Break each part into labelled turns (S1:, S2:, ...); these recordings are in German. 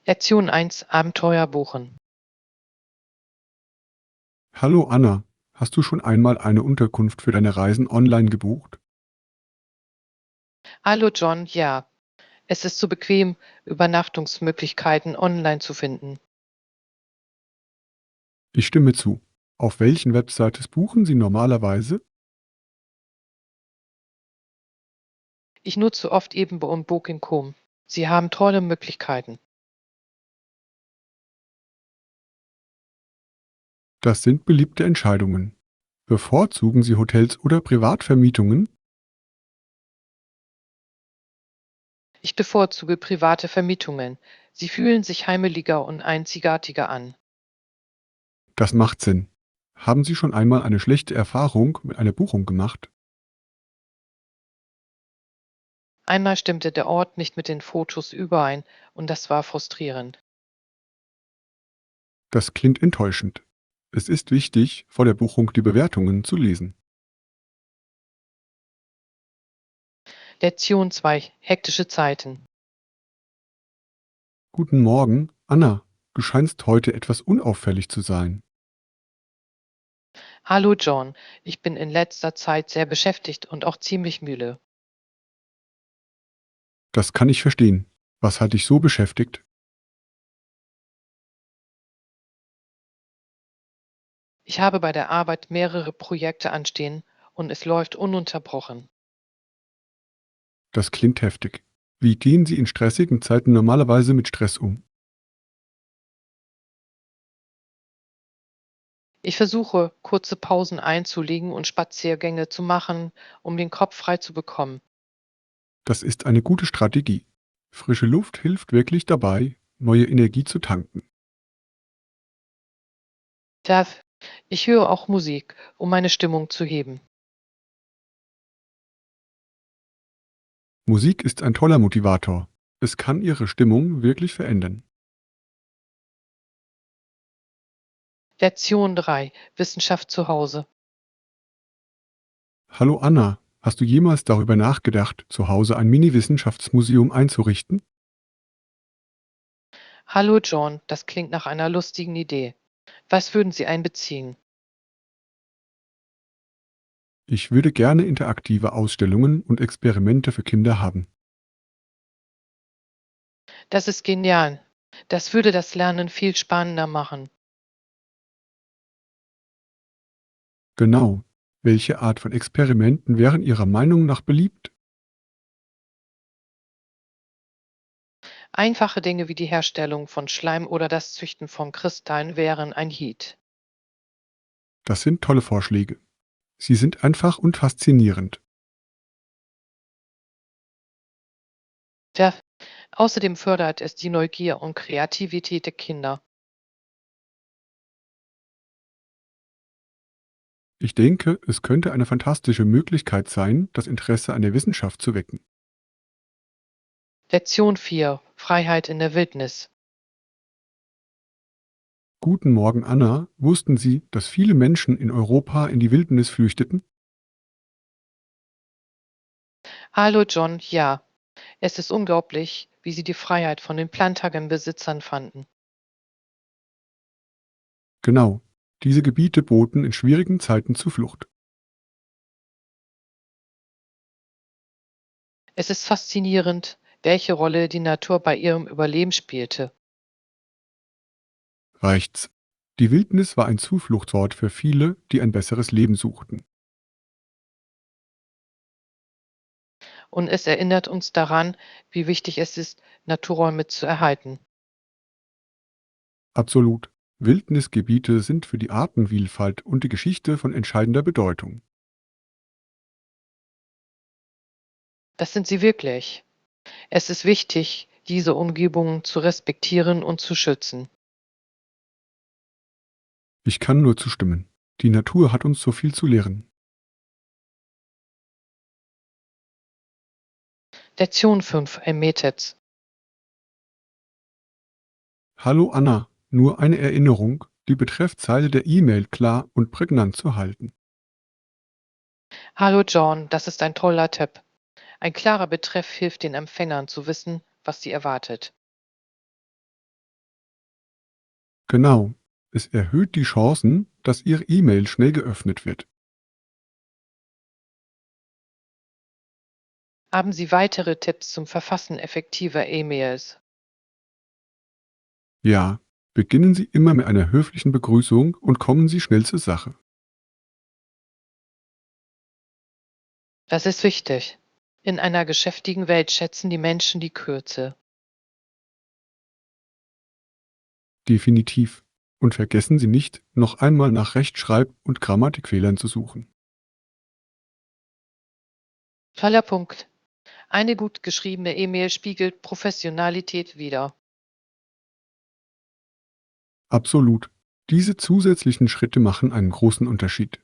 S1: Lektion 1: Abenteuer buchen.
S2: Hallo Anna, hast du schon einmal eine Unterkunft für deine Reisen online gebucht?
S1: Hallo John, ja, es ist so bequem, Übernachtungsmöglichkeiten online zu finden.
S2: Ich stimme zu. Auf welchen Websites buchen Sie normalerweise?
S1: Ich nutze oft Ebenbo und Booking.com. Sie haben tolle Möglichkeiten.
S2: Das sind beliebte Entscheidungen. Bevorzugen Sie Hotels oder Privatvermietungen?
S1: Ich bevorzuge private Vermietungen. Sie fühlen sich heimeliger und einzigartiger an.
S2: Das macht Sinn. Haben Sie schon einmal eine schlechte Erfahrung mit einer Buchung gemacht?
S1: Einmal stimmte der Ort nicht mit den Fotos überein und das war frustrierend.
S2: Das klingt enttäuschend. Es ist wichtig, vor der Buchung die Bewertungen zu lesen.
S1: Lektion 2: Hektische Zeiten.
S2: Guten Morgen, Anna. Du scheinst heute etwas unauffällig zu sein.
S1: Hallo John, ich bin in letzter Zeit sehr beschäftigt und auch ziemlich müde.
S2: Das kann ich verstehen. Was hat dich so beschäftigt?
S1: Ich habe bei der Arbeit mehrere Projekte anstehen und es läuft ununterbrochen.
S2: Das klingt heftig. Wie gehen Sie in stressigen Zeiten normalerweise mit Stress um?
S1: Ich versuche, kurze Pausen einzulegen und Spaziergänge zu machen, um den Kopf frei zu bekommen.
S2: Das ist eine gute Strategie. Frische Luft hilft wirklich dabei, neue Energie zu tanken.
S1: Darf Ich höre auch Musik, um meine Stimmung zu heben.
S2: Musik ist ein toller Motivator. Es kann Ihre Stimmung wirklich verändern.
S1: Lektion 3: Wissenschaft zu Hause.
S2: Hallo Anna, hast du jemals darüber nachgedacht, zu Hause ein Mini-Wissenschaftsmuseum einzurichten?
S1: Hallo John, das klingt nach einer lustigen Idee. Was würden Sie einbeziehen?
S2: Ich würde gerne interaktive Ausstellungen und Experimente für Kinder haben.
S1: Das ist genial. Das würde das Lernen viel spannender machen.
S2: Genau. Welche Art von Experimenten wären Ihrer Meinung nach beliebt?
S1: Einfache Dinge wie die Herstellung von Schleim oder das Züchten von Kristallen wären ein Hit.
S2: Das sind tolle Vorschläge. Sie sind einfach und faszinierend.
S1: Der Außerdem fördert es die Neugier und Kreativität der Kinder.
S2: Ich denke, es könnte eine fantastische Möglichkeit sein, das Interesse an der Wissenschaft zu wecken.
S1: Lektion 4: Freiheit in der Wildnis.
S2: Guten Morgen, Anna. Wussten Sie, dass viele Menschen in Europa in die Wildnis flüchteten?
S1: Hallo John, ja, es ist unglaublich, wie sie die Freiheit von den Plantagenbesitzern fanden.
S2: Genau. Diese Gebiete boten in schwierigen Zeiten Zuflucht.
S1: Es ist faszinierend, welche Rolle die Natur bei ihrem Überleben spielte.
S2: Reicht's. Die Wildnis war ein Zufluchtsort für viele, die ein besseres Leben suchten.
S1: Und es erinnert uns daran, wie wichtig es ist, Naturräume zu erhalten.
S2: Absolut. Wildnisgebiete sind für die Artenvielfalt und die Geschichte von entscheidender Bedeutung.
S1: Das sind sie wirklich. Es ist wichtig, diese Umgebungen zu respektieren und zu schützen.
S2: Ich kann nur zustimmen. Die Natur hat uns so viel zu lehren.
S1: Lektion 5: Metetz.
S2: Hallo Anna, nur eine Erinnerung, die Betreffzeile der E-Mail klar und prägnant zu halten.
S1: Hallo John, das ist ein toller Tipp. Ein klarer Betreff hilft den Empfängern zu wissen, was sie erwartet.
S2: Genau. Es erhöht die Chancen, dass Ihre E-Mail schnell geöffnet wird.
S1: Haben Sie weitere Tipps zum Verfassen effektiver E-Mails?
S2: Ja, beginnen Sie immer mit einer höflichen Begrüßung und kommen Sie schnell zur Sache.
S1: Das ist wichtig. In einer geschäftigen Welt schätzen die Menschen die Kürze.
S2: Definitiv. Und vergessen Sie nicht, noch einmal nach Rechtschreib- und Grammatikfehlern zu suchen.
S1: Toller Punkt. Eine gut geschriebene E-Mail spiegelt Professionalität wider.
S2: Absolut. Diese zusätzlichen Schritte machen einen großen Unterschied.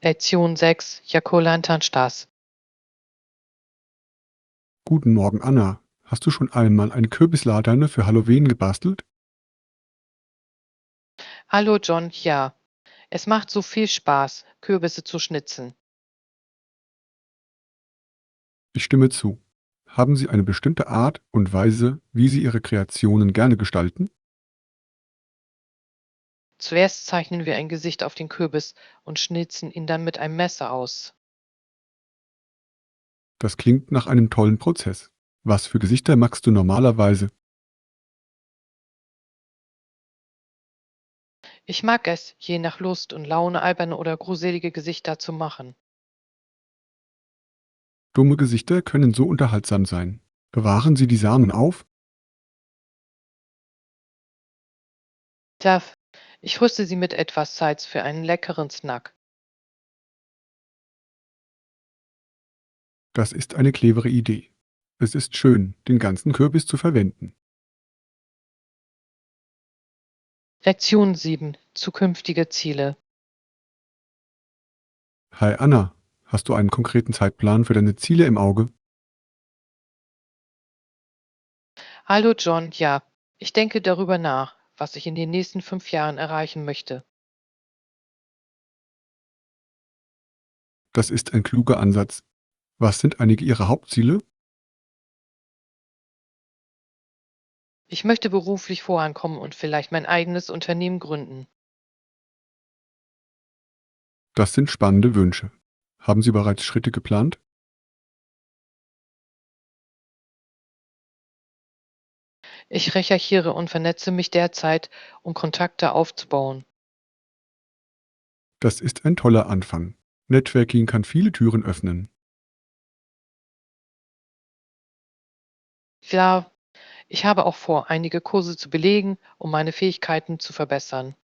S1: Lektion 6. Jakolantanstas.
S2: Guten Morgen, Anna. Hast du schon einmal eine Kürbislaterne für Halloween gebastelt?
S1: Hallo John, ja. Es macht so viel Spaß, Kürbisse zu schnitzen.
S2: Ich stimme zu. Haben Sie eine bestimmte Art und Weise, wie Sie Ihre Kreationen gerne gestalten?
S1: Zuerst zeichnen wir ein Gesicht auf den Kürbis und schnitzen ihn dann mit einem Messer aus.
S2: Das klingt nach einem tollen Prozess. Was für Gesichter magst du normalerweise?
S1: Ich mag es, je nach Lust und Laune alberne oder gruselige Gesichter zu machen.
S2: Dumme Gesichter können so unterhaltsam sein. Bewahren Sie die Samen auf?
S1: Tja, ich rüste sie mit etwas Salz für einen leckeren Snack.
S2: Das ist eine clevere Idee. Es ist schön, den ganzen Kürbis zu verwenden.
S1: Lektion 7. Zukünftige Ziele.
S2: Hi Anna, hast du einen konkreten Zeitplan für deine Ziele im Auge?
S1: Hallo John, ja. Ich denke darüber nach, was ich in den nächsten 5 Jahren erreichen möchte.
S2: Das ist ein kluger Ansatz. Was sind einige Ihrer Hauptziele?
S1: Ich möchte beruflich vorankommen und vielleicht mein eigenes Unternehmen gründen.
S2: Das sind spannende Wünsche. Haben Sie bereits Schritte geplant?
S1: Ich recherchiere und vernetze mich derzeit, um Kontakte aufzubauen.
S2: Das ist ein toller Anfang. Networking kann viele Türen öffnen.
S1: Ja, ich habe auch vor, einige Kurse zu belegen, um meine Fähigkeiten zu verbessern.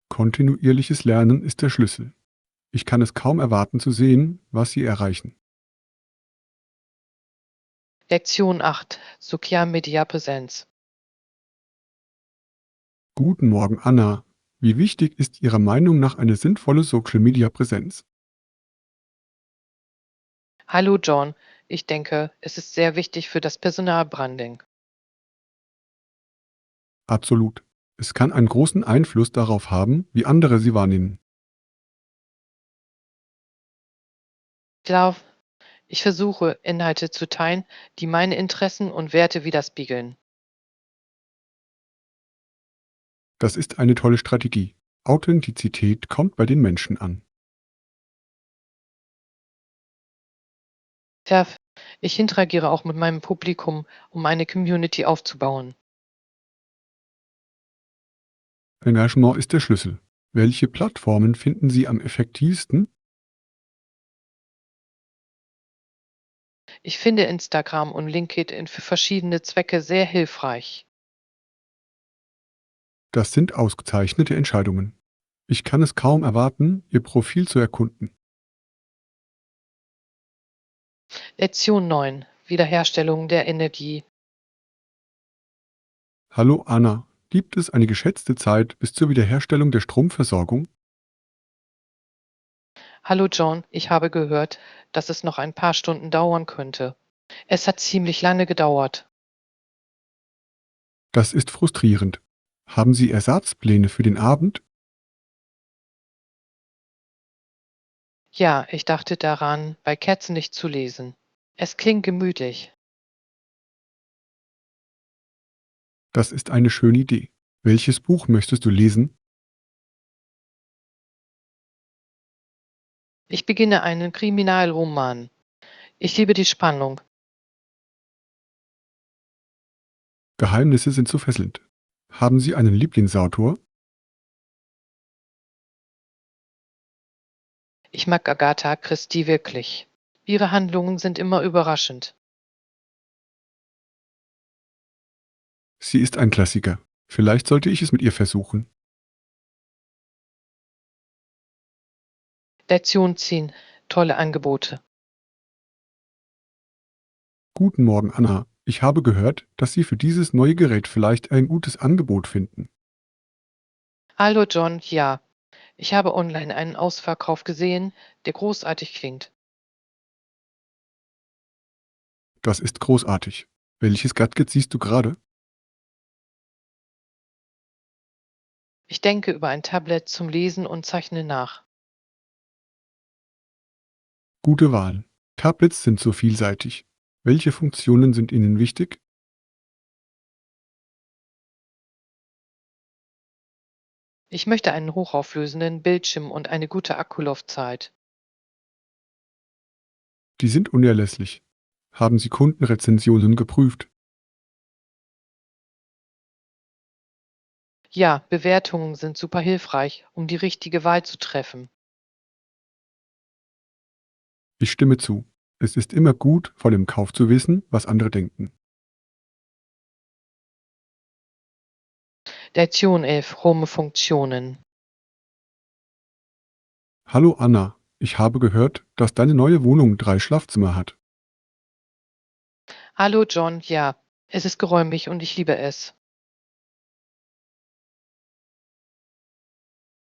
S2: Kontinuierliches Lernen ist der Schlüssel. Ich kann es kaum erwarten zu sehen, was Sie erreichen.
S1: Lektion 8. Social Media Präsenz.
S2: Guten Morgen, Anna. Wie wichtig ist Ihrer Meinung nach eine sinnvolle Social-Media-Präsenz?
S1: Hallo John, ich denke, es ist sehr wichtig für das Personalbranding.
S2: Absolut. Es kann einen großen Einfluss darauf haben, wie andere Sie wahrnehmen.
S1: Klar, ich versuche, Inhalte zu teilen, die meine Interessen und Werte widerspiegeln.
S2: Das ist eine tolle Strategie. Authentizität kommt bei den Menschen an.
S1: Tja, ich interagiere auch mit meinem Publikum, um eine Community aufzubauen.
S2: Engagement ist der Schlüssel. Welche Plattformen finden Sie am effektivsten?
S1: Ich finde Instagram und LinkedIn für verschiedene Zwecke sehr hilfreich.
S2: Das sind ausgezeichnete Entscheidungen. Ich kann es kaum erwarten, Ihr Profil zu erkunden.
S1: Lektion 9. Wiederherstellung der Energie.
S2: Hallo Anna, gibt es eine geschätzte Zeit bis zur Wiederherstellung der Stromversorgung?
S1: Hallo John, ich habe gehört, dass es noch ein paar Stunden dauern könnte. Es hat ziemlich lange gedauert.
S2: Das ist frustrierend. Haben Sie Ersatzpläne für den Abend?
S1: Ja, ich dachte daran, bei Kerzenlicht zu lesen. Es klingt gemütlich.
S2: Das ist eine schöne Idee. Welches Buch möchtest du lesen?
S1: Ich beginne einen Kriminalroman. Ich liebe die Spannung.
S2: Geheimnisse sind so fesselnd. Haben Sie einen Lieblingsautor?
S1: Ich mag Agatha Christie wirklich. Ihre Handlungen sind immer überraschend.
S2: Sie ist ein Klassiker. Vielleicht sollte ich es mit ihr versuchen.
S1: Lektion ziehen. Tolle Angebote.
S2: Guten Morgen, Anna. Ich habe gehört, dass Sie für dieses neue Gerät vielleicht ein gutes Angebot finden.
S1: Hallo John, ja. Ich habe online einen Ausverkauf gesehen, der großartig klingt.
S2: Das ist großartig. Welches Gadget siehst du gerade?
S1: Ich denke über ein Tablet zum Lesen und zeichne nach.
S2: Gute Wahl. Tablets sind so vielseitig. Welche Funktionen sind Ihnen wichtig?
S1: Ich möchte einen hochauflösenden Bildschirm und eine gute Akkulaufzeit.
S2: Die sind unerlässlich. Haben Sie Kundenrezensionen geprüft?
S1: Ja, Bewertungen sind super hilfreich, um die richtige Wahl zu treffen.
S2: Ich stimme zu. Es ist immer gut, vor dem Kauf zu wissen, was andere denken.
S1: Lektion 11. Home-Funktionen.
S2: Hallo Anna, ich habe gehört, dass deine neue Wohnung 3 Schlafzimmer hat.
S1: Hallo John, ja. Es ist geräumig und ich liebe es.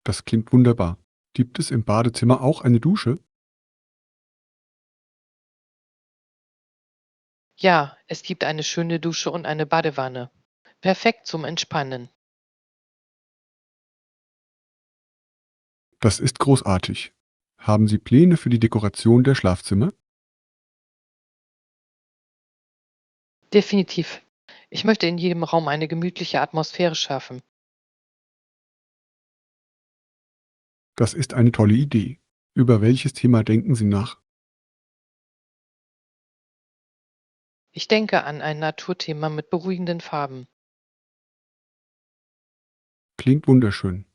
S2: Das klingt wunderbar. Gibt es im Badezimmer auch eine Dusche?
S1: Ja, es gibt eine schöne Dusche und eine Badewanne. Perfekt zum Entspannen.
S2: Das ist großartig. Haben Sie Pläne für die Dekoration der Schlafzimmer?
S1: Definitiv. Ich möchte in jedem Raum eine gemütliche Atmosphäre schaffen.
S2: Das ist eine tolle Idee. Über welches Thema denken Sie nach?
S1: Ich denke an ein Naturthema mit beruhigenden Farben.
S2: Klingt wunderschön.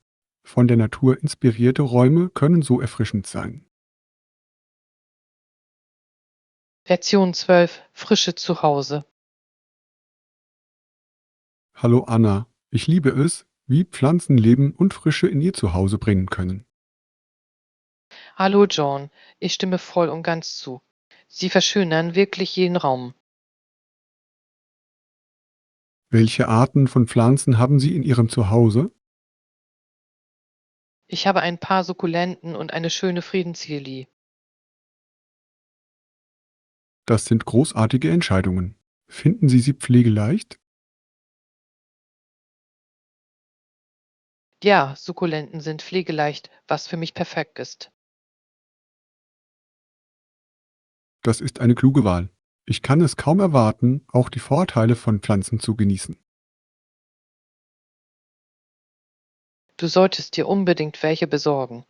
S2: Von der Natur inspirierte Räume können so erfrischend sein.
S1: Lektion 12. Frische zu Hause.
S2: Hallo Anna, ich liebe es, wie Pflanzen Leben und Frische in ihr Zuhause bringen können.
S1: Hallo John, ich stimme voll und ganz zu. Sie verschönern wirklich jeden Raum.
S2: Welche Arten von Pflanzen haben Sie in Ihrem Zuhause?
S1: Ich habe ein paar Sukkulenten und eine schöne Friedenslily.
S2: Das sind großartige Entscheidungen. Finden Sie sie pflegeleicht?
S1: Ja, Sukkulenten sind pflegeleicht, was für mich perfekt ist.
S2: Das ist eine kluge Wahl. Ich kann es kaum erwarten, auch die Vorteile von Pflanzen zu genießen.
S1: Du solltest dir unbedingt welche besorgen.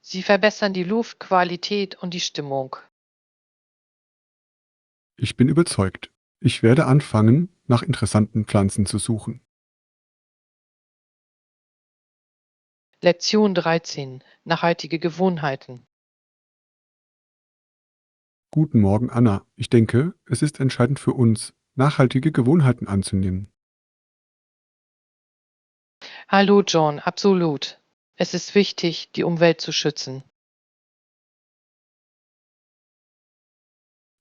S1: Sie verbessern die Luftqualität und die Stimmung.
S2: Ich bin überzeugt. Ich werde anfangen, nach interessanten Pflanzen zu suchen.
S1: Lektion 13. Nachhaltige Gewohnheiten.
S2: Guten Morgen, Anna. Ich denke, es ist entscheidend für uns, nachhaltige Gewohnheiten anzunehmen.
S1: Hallo John, absolut. Es ist wichtig, die Umwelt zu schützen.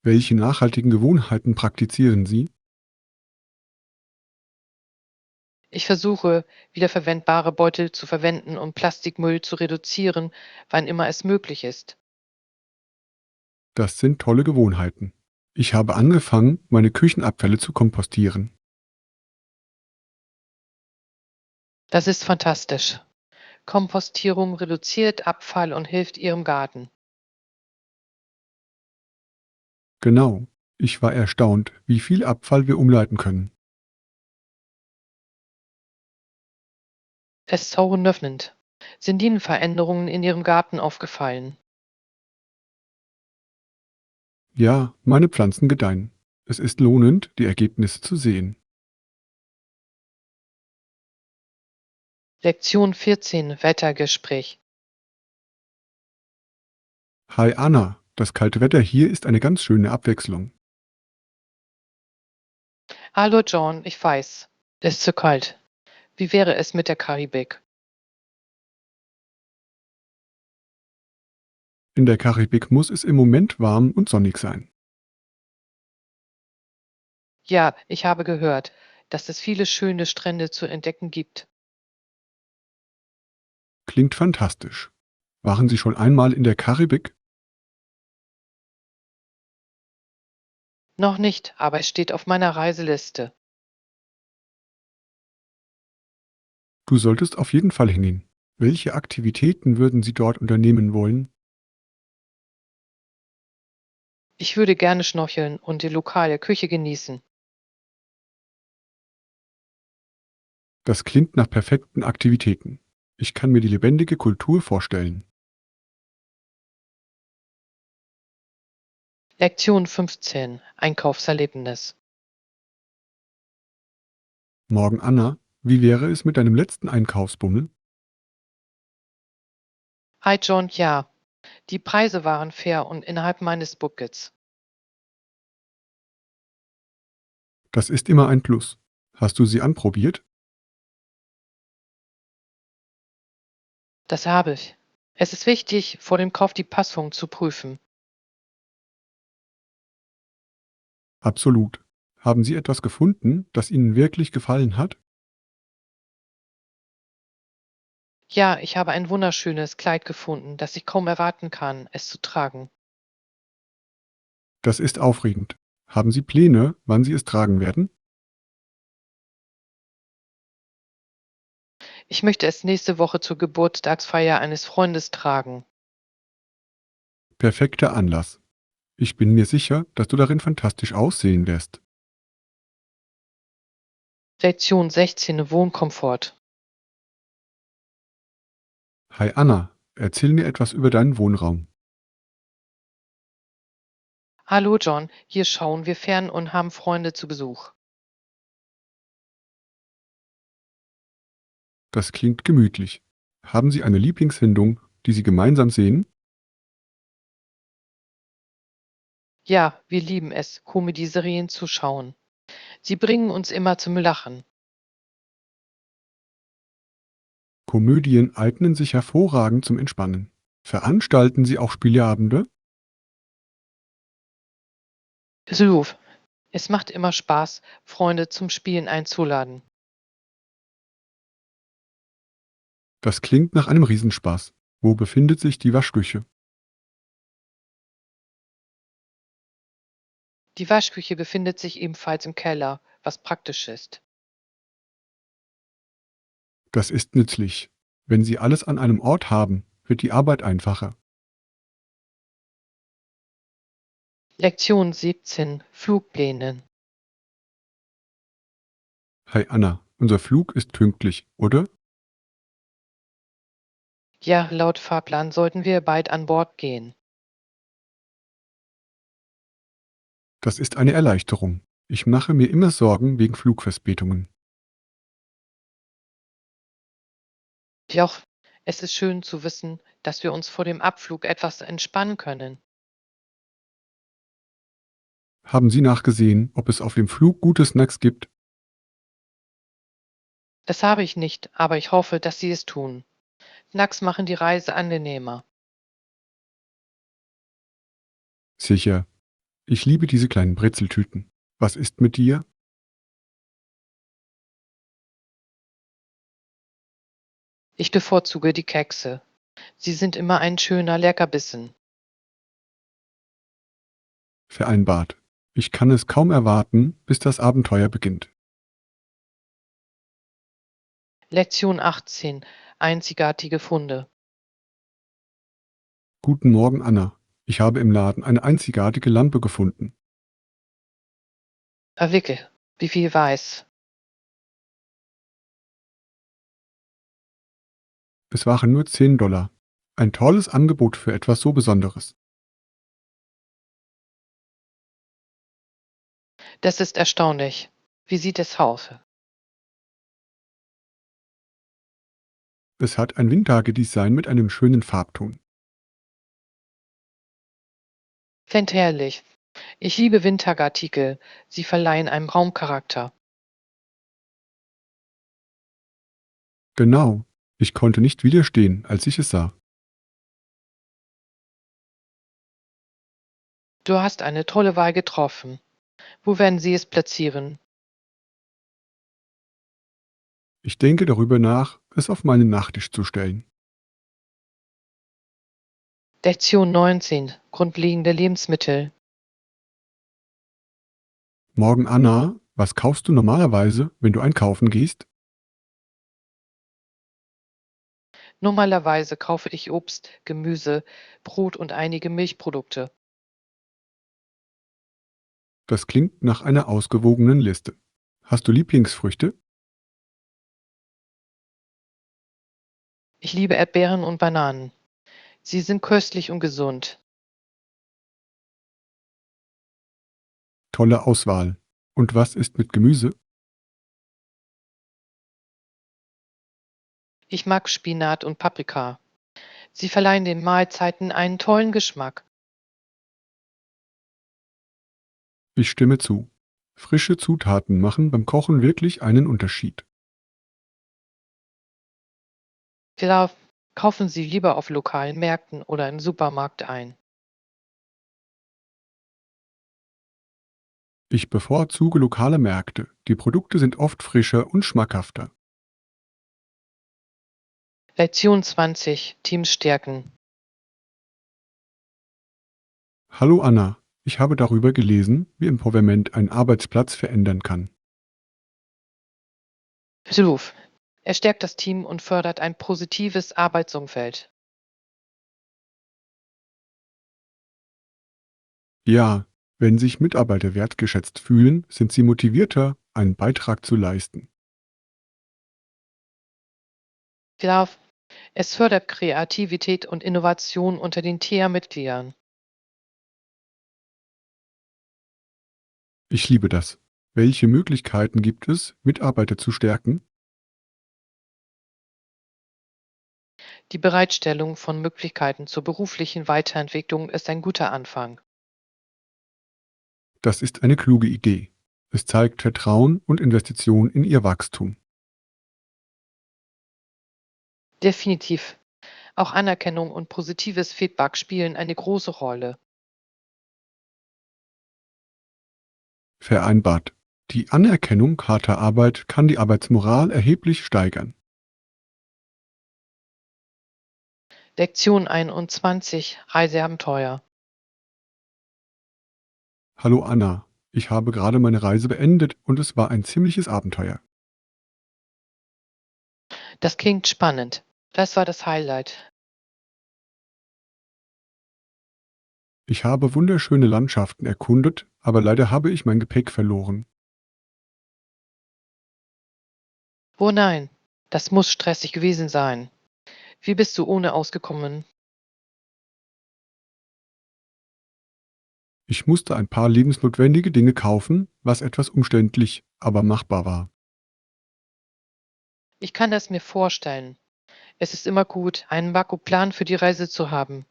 S2: Welche nachhaltigen Gewohnheiten praktizieren Sie?
S1: Ich versuche, wiederverwendbare Beutel zu verwenden und Plastikmüll zu reduzieren, wann immer es möglich ist.
S2: Das sind tolle Gewohnheiten. Ich habe angefangen, meine Küchenabfälle zu kompostieren.
S1: Das ist fantastisch. Kompostierung reduziert Abfall und hilft Ihrem Garten.
S2: Genau. Ich war erstaunt, wie viel Abfall wir umleiten können.
S1: Es ist saueröffnend. Sind Ihnen Veränderungen in Ihrem Garten aufgefallen?
S2: Ja, meine Pflanzen gedeihen. Es ist lohnend, die Ergebnisse zu sehen.
S1: Lektion 14 Wettergespräch.
S2: Hi Anna, das kalte Wetter hier ist eine ganz schöne Abwechslung.
S1: Hallo John, ich weiß. Es ist zu kalt. Wie wäre es mit der Karibik?
S2: In der Karibik muss es im Moment warm und sonnig sein.
S1: Ja, ich habe gehört, dass es viele schöne Strände zu entdecken gibt.
S2: Klingt fantastisch. Waren Sie schon einmal in der Karibik?
S1: Noch nicht, aber es steht auf meiner Reiseliste.
S2: Du solltest auf jeden Fall hingehen. Welche Aktivitäten würden Sie dort unternehmen wollen?
S1: Ich würde gerne schnorcheln und die lokale Küche genießen.
S2: Das klingt nach perfekten Aktivitäten. Ich kann mir die lebendige Kultur vorstellen.
S1: Lektion 15 Einkaufserlebnis.
S2: Morgen Anna, wie wäre es mit deinem letzten Einkaufsbummel?
S1: Hi John, ja, die Preise waren fair und innerhalb meines Buckets.
S2: Das ist immer ein Plus. Hast du sie anprobiert?
S1: Das habe ich. Es ist wichtig, vor dem Kauf die Passung zu prüfen.
S2: Absolut. Haben Sie etwas gefunden, das Ihnen wirklich gefallen hat?
S1: Ja, ich habe ein wunderschönes Kleid gefunden, das ich kaum erwarten kann, es zu tragen.
S2: Das ist aufregend. Haben Sie Pläne, wann Sie es tragen werden?
S1: Ich möchte es nächste Woche zur Geburtstagsfeier eines Freundes tragen.
S2: Perfekter Anlass. Ich bin mir sicher, dass du darin fantastisch aussehen wirst.
S1: Lektion 16 Wohnkomfort.
S2: Hi Anna, erzähl mir etwas über deinen Wohnraum.
S1: Hallo John, hier schauen wir fern und haben Freunde zu Besuch.
S2: Das klingt gemütlich. Haben Sie eine Lieblingssendung, die Sie gemeinsam sehen?
S1: Ja, wir lieben es, Comedy-Serien zu schauen. Sie bringen uns immer zum Lachen.
S2: Komödien eignen sich hervorragend zum Entspannen. Veranstalten Sie auch Spieleabende?
S1: Besuch. Es macht immer Spaß, Freunde zum Spielen einzuladen.
S2: Das klingt nach einem Riesenspaß. Wo befindet sich die Waschküche?
S1: Die Waschküche befindet sich ebenfalls im Keller, was praktisch ist.
S2: Das ist nützlich. Wenn Sie alles an einem Ort haben, wird die Arbeit einfacher.
S1: Lektion 17 Flugpläne.
S2: Hi Anna, unser Flug ist pünktlich, oder?
S1: Ja, laut Fahrplan sollten wir bald an Bord gehen.
S2: Das ist eine Erleichterung. Ich mache mir immer Sorgen wegen Flugverspätungen.
S1: Ja, auch es ist schön zu wissen, dass wir uns vor dem Abflug etwas entspannen können.
S2: Haben Sie nachgesehen, ob es auf dem Flug gute Snacks gibt?
S1: Das habe ich nicht, aber ich hoffe, dass Sie es tun. Snacks machen die Reise angenehmer.
S2: Sicher. Ich liebe diese kleinen Brezeltüten. Was ist mit dir?
S1: Ich bevorzuge die Kekse. Sie sind immer ein schöner Leckerbissen.
S2: Vereinbart. Ich kann es kaum erwarten, bis das Abenteuer beginnt.
S1: Lektion 18 Einzigartige Funde.
S2: Guten Morgen, Anna. Ich habe im Laden eine einzigartige Lampe gefunden.
S1: Erwicke, wie viel weiß.
S2: Es waren nur 10 $. Ein tolles Angebot für etwas so Besonderes.
S1: Das ist erstaunlich. Wie sieht es aus?
S2: Es hat ein Windhage-Design mit einem schönen Farbton.
S1: Klingt herrlich. Ich liebe Windhag-Artikel. Sie verleihen einem Raumcharakter.
S2: Genau. Ich konnte nicht widerstehen, als ich es sah.
S1: Du hast eine tolle Wahl getroffen. Wo werden Sie es platzieren?
S2: Ich denke darüber nach, es auf meinen Nachttisch zu stellen.
S1: Lektion 19. Grundlegende Lebensmittel.
S2: Morgen, Anna, was kaufst du normalerweise, wenn du einkaufen gehst?
S1: Normalerweise kaufe ich Obst, Gemüse, Brot und einige Milchprodukte.
S2: Das klingt nach einer ausgewogenen Liste. Hast du Lieblingsfrüchte?
S1: Ich liebe Erdbeeren und Bananen. Sie sind köstlich und gesund.
S2: Tolle Auswahl. Und was ist mit Gemüse?
S1: Ich mag Spinat und Paprika. Sie verleihen den Mahlzeiten einen tollen Geschmack.
S2: Ich stimme zu. Frische Zutaten machen beim Kochen wirklich einen Unterschied.
S1: Vielleicht kaufen Sie lieber auf lokalen Märkten oder im Supermarkt ein.
S2: Ich bevorzuge lokale Märkte. Die Produkte sind oft frischer und schmackhafter.
S1: Lektion 20. Teams stärken.
S2: Hallo Anna, ich habe darüber gelesen, wie Empowerment einen Arbeitsplatz verändern kann.
S1: Ruf. Er stärkt das Team und fördert ein positives Arbeitsumfeld.
S2: Ja, wenn sich Mitarbeiter wertgeschätzt fühlen, sind sie motivierter, einen Beitrag zu leisten.
S1: Vielleicht es fördert Kreativität und Innovation unter den TEA-Mitgliedern.
S2: Ich liebe das. Welche Möglichkeiten gibt es, Mitarbeiter zu stärken?
S1: Die Bereitstellung von Möglichkeiten zur beruflichen Weiterentwicklung ist ein guter Anfang.
S2: Das ist eine kluge Idee. Es zeigt Vertrauen und Investition in ihr Wachstum.
S1: Definitiv. Auch Anerkennung und positives Feedback spielen eine große Rolle.
S2: Vereinbart. Die Anerkennung harter Arbeit kann die Arbeitsmoral erheblich steigern.
S1: Lektion 21. Reiseabenteuer.
S2: Hallo Anna, ich habe gerade meine Reise beendet und es war ein ziemliches Abenteuer.
S1: Das klingt spannend. Das war das Highlight.
S2: Ich habe wunderschöne Landschaften erkundet, aber leider habe ich mein Gepäck verloren.
S1: Oh nein, das muss stressig gewesen sein. Wie bist du ohne ausgekommen?
S2: Ich musste ein paar lebensnotwendige Dinge kaufen, was etwas umständlich, aber machbar war.
S1: Ich kann das mir vorstellen. Es ist immer gut, einen Backup-Plan für die Reise zu haben.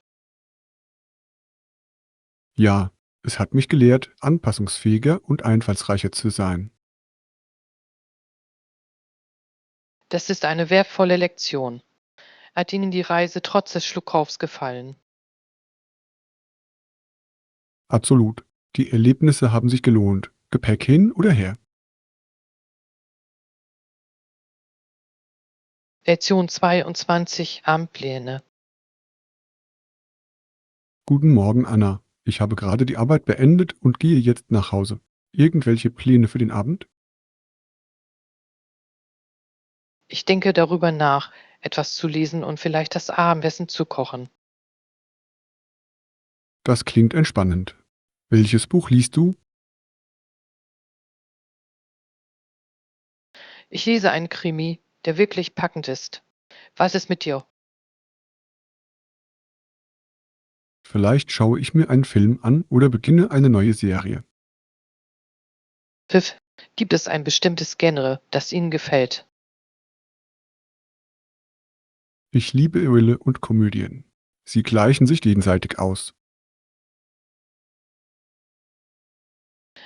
S2: Ja, es hat mich gelehrt, anpassungsfähiger und einfallsreicher zu sein.
S1: Das ist eine wertvolle Lektion. Hat Ihnen die Reise trotz des Schluckaufs gefallen?
S2: Absolut. Die Erlebnisse haben sich gelohnt. Gepäck hin oder her.
S1: Lektion 22. Abendpläne.
S2: Guten Morgen, Anna. Ich habe gerade die Arbeit beendet und gehe jetzt nach Hause. Irgendwelche Pläne für den Abend?
S1: Ich denke darüber nach, etwas zu lesen und vielleicht das Abendessen zu kochen.
S2: Das klingt entspannend. Welches Buch liest du?
S1: Ich lese einen Krimi, der wirklich packend ist. Was ist mit dir?
S2: Vielleicht schaue ich mir einen Film an oder beginne eine neue Serie.
S1: Pfiff, gibt es ein bestimmtes Genre, das Ihnen gefällt?
S2: Ich liebe Thriller und Komödien. Sie gleichen sich gegenseitig aus.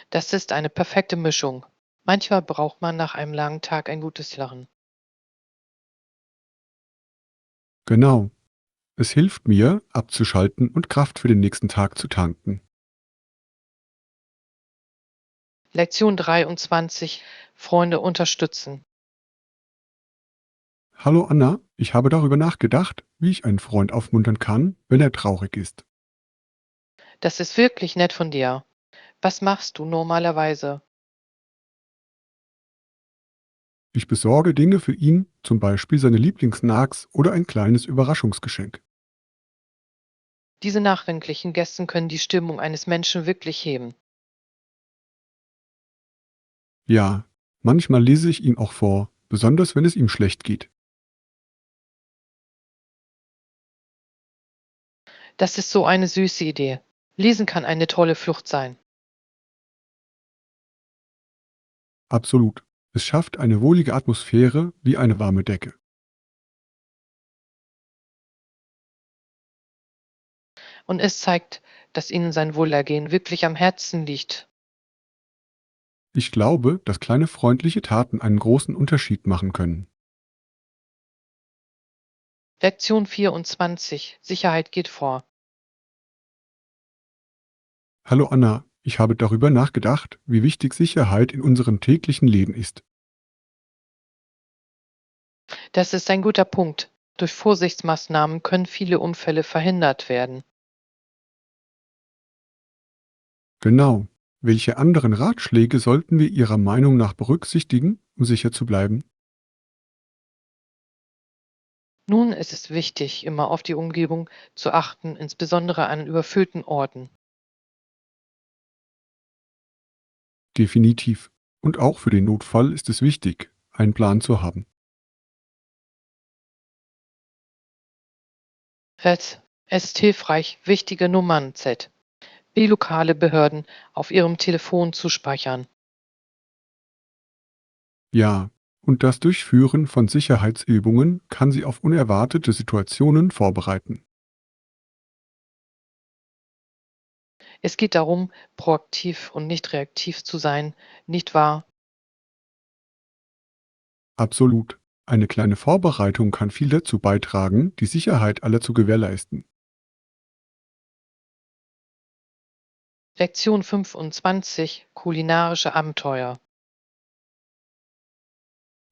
S1: Das ist eine perfekte Mischung. Manchmal braucht man nach einem langen Tag ein gutes Lachen.
S2: Genau. Es hilft mir, abzuschalten und Kraft für den nächsten Tag zu tanken.
S1: Lektion 23: Freunde unterstützen.
S2: Hallo Anna, ich habe darüber nachgedacht, wie ich einen Freund aufmuntern kann, wenn er traurig ist.
S1: Das ist wirklich nett von dir. Was machst du normalerweise?
S2: Ich besorge Dinge für ihn, zum Beispiel seine Lieblingssnacks oder ein kleines Überraschungsgeschenk.
S1: Diese nachdenklichen Gästen können die Stimmung eines Menschen wirklich heben.
S2: Ja, manchmal lese ich ihm auch vor, besonders wenn es ihm schlecht geht.
S1: Das ist so eine süße Idee. Lesen kann eine tolle Flucht sein.
S2: Absolut. Es schafft eine wohlige Atmosphäre wie eine warme Decke.
S1: Und es zeigt, dass Ihnen sein Wohlergehen wirklich am Herzen liegt.
S2: Ich glaube, dass kleine freundliche Taten einen großen Unterschied machen können.
S1: Lektion 24: Sicherheit geht vor.
S2: Hallo Anna, ich habe darüber nachgedacht, wie wichtig Sicherheit in unserem täglichen Leben ist.
S1: Das ist ein guter Punkt. Durch Vorsichtsmaßnahmen können viele Unfälle verhindert werden.
S2: Genau. Welche anderen Ratschläge sollten wir Ihrer Meinung nach berücksichtigen, um sicher zu bleiben?
S1: Nun ist es wichtig, immer auf die Umgebung zu achten, insbesondere an überfüllten Orten.
S2: Definitiv. Und auch für den Notfall ist es wichtig, einen Plan zu haben.
S1: Es ist hilfreich, wichtige Nummern Z wie lokale Behörden auf Ihrem Telefon zu speichern.
S2: Ja, und das Durchführen von Sicherheitsübungen kann Sie auf unerwartete Situationen vorbereiten.
S1: Es geht darum, proaktiv und nicht reaktiv zu sein, nicht wahr?
S2: Absolut. Eine kleine Vorbereitung kann viel dazu beitragen, die Sicherheit aller zu gewährleisten.
S1: Lektion 25: Kulinarische Abenteuer.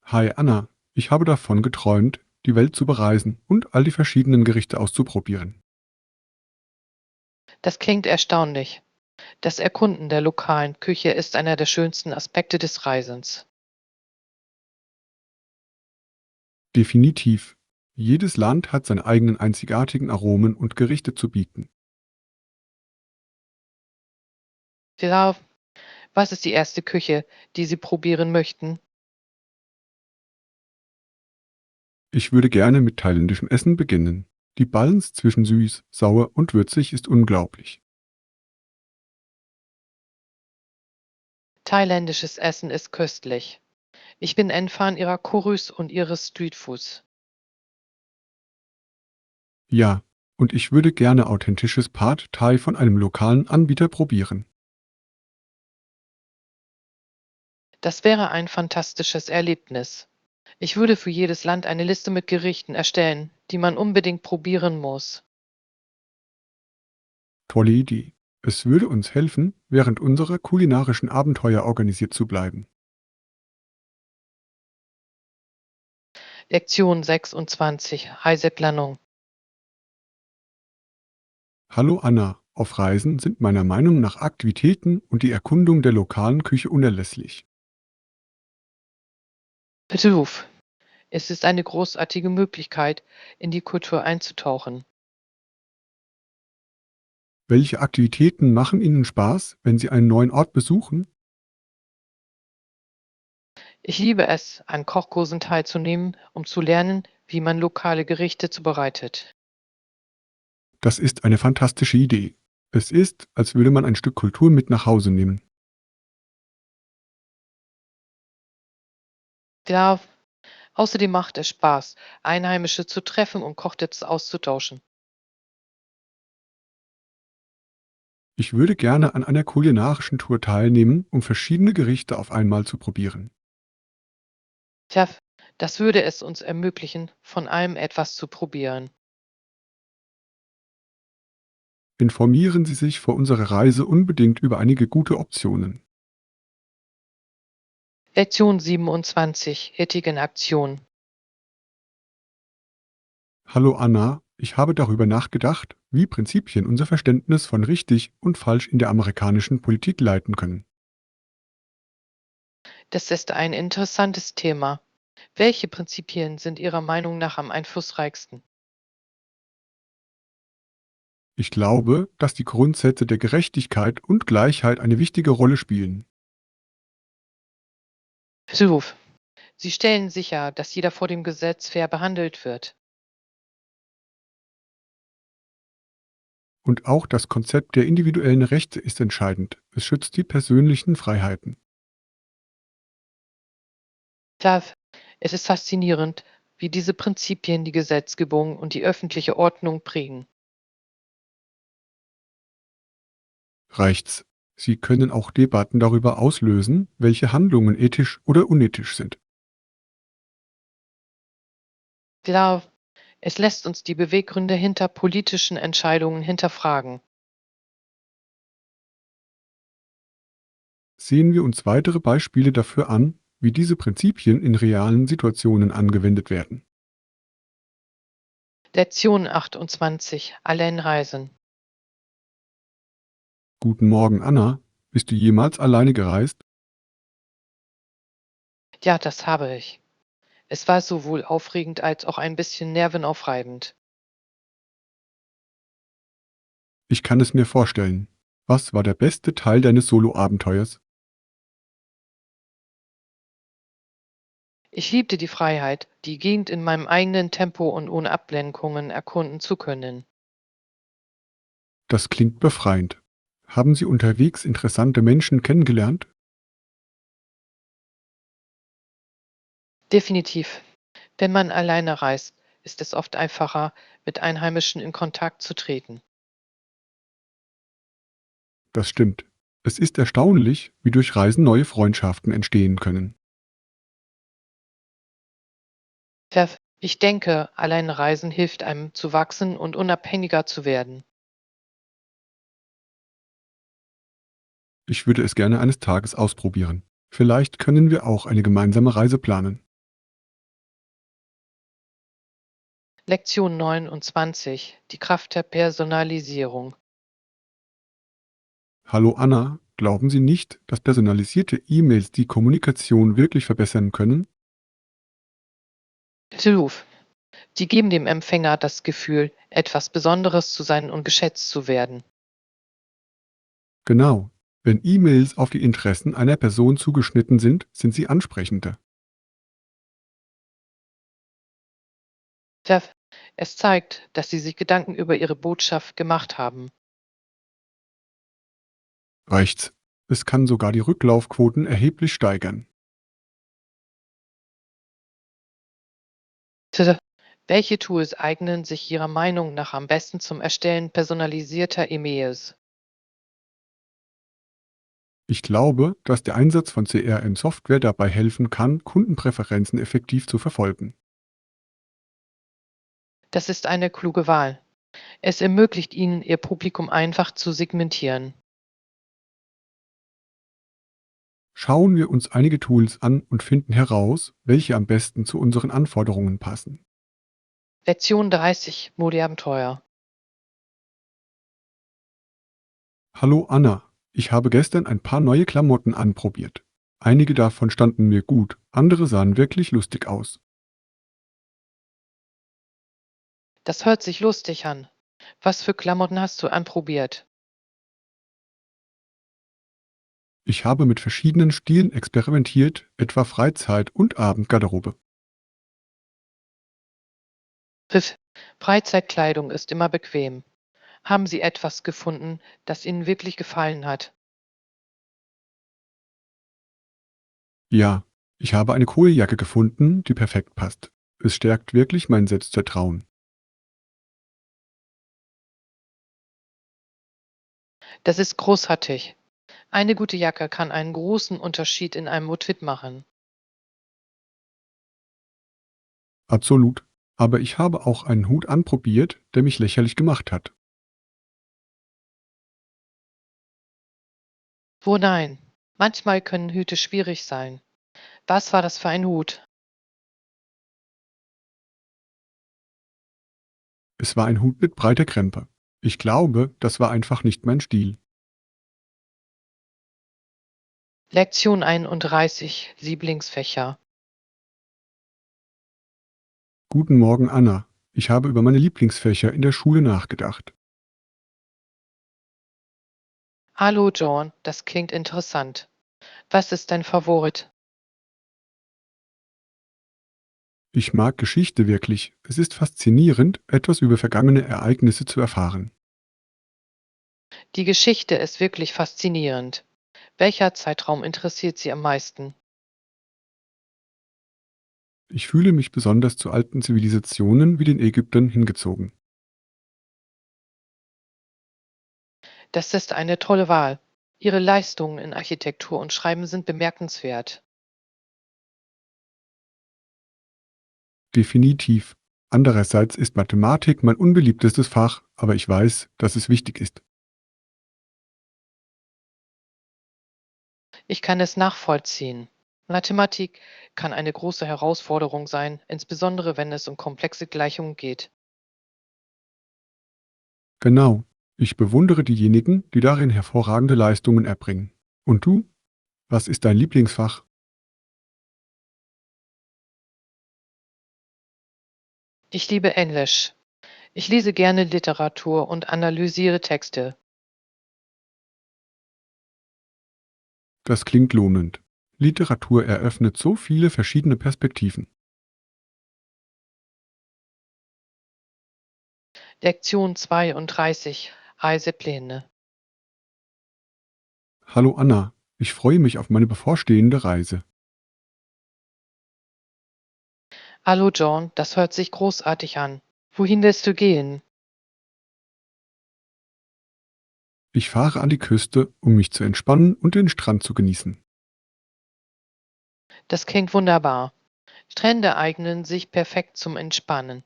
S2: Hi Anna, ich habe davon geträumt, die Welt zu bereisen und all die verschiedenen Gerichte auszuprobieren.
S1: Das klingt erstaunlich. Das Erkunden der lokalen Küche ist einer der schönsten Aspekte des Reisens.
S2: Definitiv. Jedes Land hat seine eigenen einzigartigen Aromen und Gerichte zu bieten.
S1: Ja, was ist die erste Küche, die Sie probieren möchten?
S2: Ich würde gerne mit thailändischem Essen beginnen. Die Balance zwischen süß, sauer und würzig ist unglaublich.
S1: Thailändisches Essen ist köstlich. Ich bin ein Fan ihrer Currys und ihres Streetfoods.
S2: Ja, und ich würde gerne authentisches Pad Thai von einem lokalen Anbieter probieren.
S1: Das wäre ein fantastisches Erlebnis. Ich würde für jedes Land eine Liste mit Gerichten erstellen, die man unbedingt probieren muss.
S2: Tolle Idee. Es würde uns helfen, während unserer kulinarischen Abenteuer organisiert zu bleiben.
S1: Lektion 26: Reiseplanung.
S2: Hallo Anna, auf Reisen sind meiner Meinung nach Aktivitäten und die Erkundung der lokalen Küche unerlässlich.
S1: Beruf. Es ist eine großartige Möglichkeit, in die Kultur einzutauchen.
S2: Welche Aktivitäten machen Ihnen Spaß, wenn Sie einen neuen Ort besuchen?
S1: Ich liebe es, an Kochkursen teilzunehmen, um zu lernen, wie man lokale Gerichte zubereitet.
S2: Das ist eine fantastische Idee. Es ist, als würde man ein Stück Kultur mit nach Hause nehmen.
S1: Ja, außerdem macht es Spaß, Einheimische zu treffen und Kochtipps auszutauschen.
S2: Ich würde gerne an einer kulinarischen Tour teilnehmen, um verschiedene Gerichte auf einmal zu probieren.
S1: Tja, das würde es uns ermöglichen, von allem etwas zu probieren.
S2: Informieren Sie sich vor unserer Reise unbedingt über einige gute Optionen.
S1: Lektion 27: Ethik in Aktion.
S2: Hallo Anna, ich habe darüber nachgedacht, wie Prinzipien unser Verständnis von richtig und falsch in der amerikanischen Politik leiten können.
S1: Das ist ein interessantes Thema. Welche Prinzipien sind Ihrer Meinung nach am einflussreichsten?
S2: Ich glaube, dass die Grundsätze der Gerechtigkeit und Gleichheit eine wichtige Rolle spielen.
S1: Ruf. Sie stellen sicher, dass jeder vor dem Gesetz fair behandelt wird.
S2: Und auch das Konzept der individuellen Rechte ist entscheidend. Es schützt die persönlichen Freiheiten.
S1: Tja, es ist faszinierend, wie diese Prinzipien die Gesetzgebung und die öffentliche Ordnung prägen.
S2: Reicht's? Sie können auch Debatten darüber auslösen, welche Handlungen ethisch oder unethisch sind.
S1: Klar, es lässt uns die Beweggründe hinter politischen Entscheidungen hinterfragen.
S2: Sehen wir uns weitere Beispiele dafür an, wie diese Prinzipien in realen Situationen angewendet werden.
S1: Lektion 28: Alleinreisen.
S2: Guten Morgen, Anna. Bist du jemals alleine gereist?
S1: Ja, das habe ich. Es war sowohl aufregend als auch ein bisschen nervenaufreibend.
S2: Ich kann es mir vorstellen. Was war der beste Teil deines Solo-Abenteuers?
S1: Ich liebte die Freiheit, die Gegend in meinem eigenen Tempo und ohne Ablenkungen erkunden zu können.
S2: Das klingt befreiend. Haben Sie unterwegs interessante Menschen kennengelernt?
S1: Definitiv. Wenn man alleine reist, ist es oft einfacher, mit Einheimischen in Kontakt zu treten.
S2: Das stimmt. Es ist erstaunlich, wie durch Reisen neue Freundschaften entstehen können.
S1: Ich denke, alleine reisen hilft einem zu wachsen und unabhängiger zu werden.
S2: Ich würde es gerne eines Tages ausprobieren. Vielleicht können wir auch eine gemeinsame Reise planen.
S1: Lektion 29: Die Kraft der Personalisierung.
S2: Hallo Anna, glauben Sie nicht, dass personalisierte E-Mails die Kommunikation wirklich verbessern können?
S1: Ruf. Sie geben dem Empfänger das Gefühl, etwas Besonderes zu sein und geschätzt zu werden.
S2: Genau. Wenn E-Mails auf die Interessen einer Person zugeschnitten sind, sind sie ansprechender.
S1: Tja, es zeigt, dass Sie sich Gedanken über Ihre Botschaft gemacht haben.
S2: Reicht's. Es kann sogar die Rücklaufquoten erheblich steigern.
S1: Tja, welche Tools eignen sich Ihrer Meinung nach am besten zum Erstellen personalisierter E-Mails?
S2: Ich glaube, dass der Einsatz von CRM-Software dabei helfen kann, Kundenpräferenzen effektiv zu verfolgen.
S1: Das ist eine kluge Wahl. Es ermöglicht Ihnen, Ihr Publikum einfach zu segmentieren.
S2: Schauen wir uns einige Tools an und finden heraus, welche am besten zu unseren Anforderungen passen.
S1: Lektion 30: Modeabenteuer.
S2: Hallo Anna, ich habe gestern ein paar neue Klamotten anprobiert. Einige davon standen mir gut, andere sahen wirklich lustig aus.
S1: Das hört sich lustig an. Was für Klamotten hast du anprobiert?
S2: Ich habe mit verschiedenen Stilen experimentiert, etwa Freizeit- und Abendgarderobe.
S1: Pfiff. Freizeitkleidung ist immer bequem. Haben Sie etwas gefunden, das Ihnen wirklich gefallen hat?
S2: Ja, ich habe eine Kohljacke gefunden, die perfekt passt. Es stärkt wirklich mein Selbstvertrauen.
S1: Das ist großartig. Eine gute Jacke kann einen großen Unterschied in einem Outfit machen.
S2: Absolut. Aber ich habe auch einen Hut anprobiert, der mich lächerlich gemacht hat.
S1: Wo nein? Manchmal können Hüte schwierig sein. Was war das für ein Hut?
S2: Es war ein Hut mit breiter Krempe. Ich glaube, das war einfach nicht mein Stil.
S1: Lektion 31, Lieblingsfächer.
S2: Guten Morgen, Anna. Ich habe über meine Lieblingsfächer in der Schule nachgedacht.
S1: Hallo John, das klingt interessant. Was ist dein Favorit?
S2: Ich mag Geschichte wirklich. Es ist faszinierend, etwas über vergangene Ereignisse zu erfahren.
S1: Die Geschichte ist wirklich faszinierend. Welcher Zeitraum interessiert Sie am meisten?
S2: Ich fühle mich besonders zu alten Zivilisationen wie den Ägyptern hingezogen.
S1: Das ist eine tolle Wahl. Ihre Leistungen in Architektur und Schreiben sind bemerkenswert.
S2: Definitiv. Andererseits ist Mathematik mein unbeliebtestes Fach, aber ich weiß, dass es wichtig ist.
S1: Ich kann es nachvollziehen. Mathematik kann eine große Herausforderung sein, insbesondere wenn es um komplexe Gleichungen geht.
S2: Genau. Ich bewundere diejenigen, die darin hervorragende Leistungen erbringen. Und du? Was ist dein Lieblingsfach?
S1: Ich liebe Englisch. Ich lese gerne Literatur und analysiere Texte.
S2: Das klingt lohnend. Literatur eröffnet so viele verschiedene Perspektiven.
S1: Lektion 32, Reisepläne.
S2: Hallo Anna, ich freue mich auf meine bevorstehende Reise.
S1: Hallo John, das hört sich großartig an. Wohin willst du gehen?
S2: Ich fahre an die Küste, um mich zu entspannen und den Strand zu genießen.
S1: Das klingt wunderbar. Strände eignen sich perfekt zum Entspannen.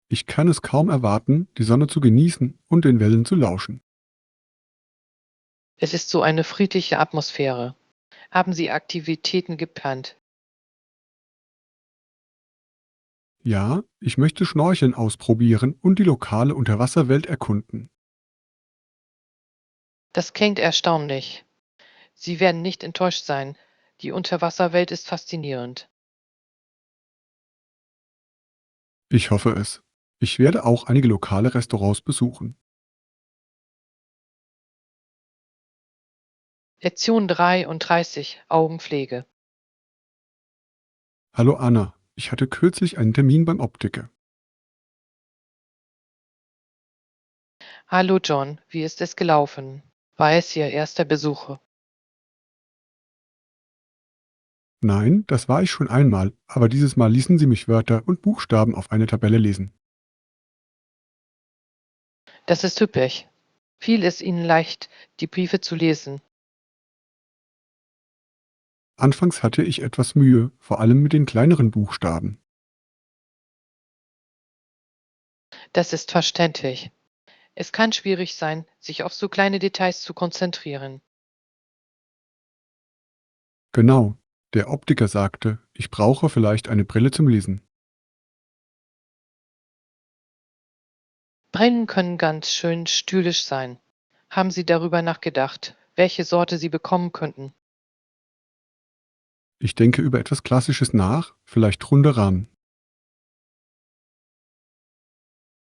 S2: Ich kann es kaum erwarten, die Sonne zu genießen und den Wellen zu lauschen.
S1: Es ist so eine friedliche Atmosphäre. Haben Sie Aktivitäten geplant?
S2: Ja, ich möchte Schnorcheln ausprobieren und die lokale Unterwasserwelt erkunden.
S1: Das klingt erstaunlich. Sie werden nicht enttäuscht sein. Die Unterwasserwelt ist faszinierend.
S2: Ich hoffe es. Ich werde auch einige lokale Restaurants besuchen.
S1: Lektion 33, Augenpflege.
S2: Hallo Anna, ich hatte kürzlich einen Termin beim Optiker.
S1: Hallo John, wie ist es gelaufen? War es Ihr erster Besuch?
S2: Nein, das war ich schon einmal, aber dieses Mal ließen sie mich Wörter und Buchstaben auf eine Tabelle lesen.
S1: Das ist typisch. Fiel es Ihnen leicht, die Briefe zu lesen?
S2: Anfangs hatte ich etwas Mühe, vor allem mit den kleineren Buchstaben.
S1: Das ist verständlich. Es kann schwierig sein, sich auf so kleine Details zu konzentrieren.
S2: Genau, der Optiker sagte, ich brauche vielleicht eine Brille zum Lesen.
S1: Brillen können ganz schön stylisch sein. Haben Sie darüber nachgedacht, welche Sorte Sie bekommen könnten?
S2: Ich denke über etwas Klassisches nach, vielleicht runde Rahmen.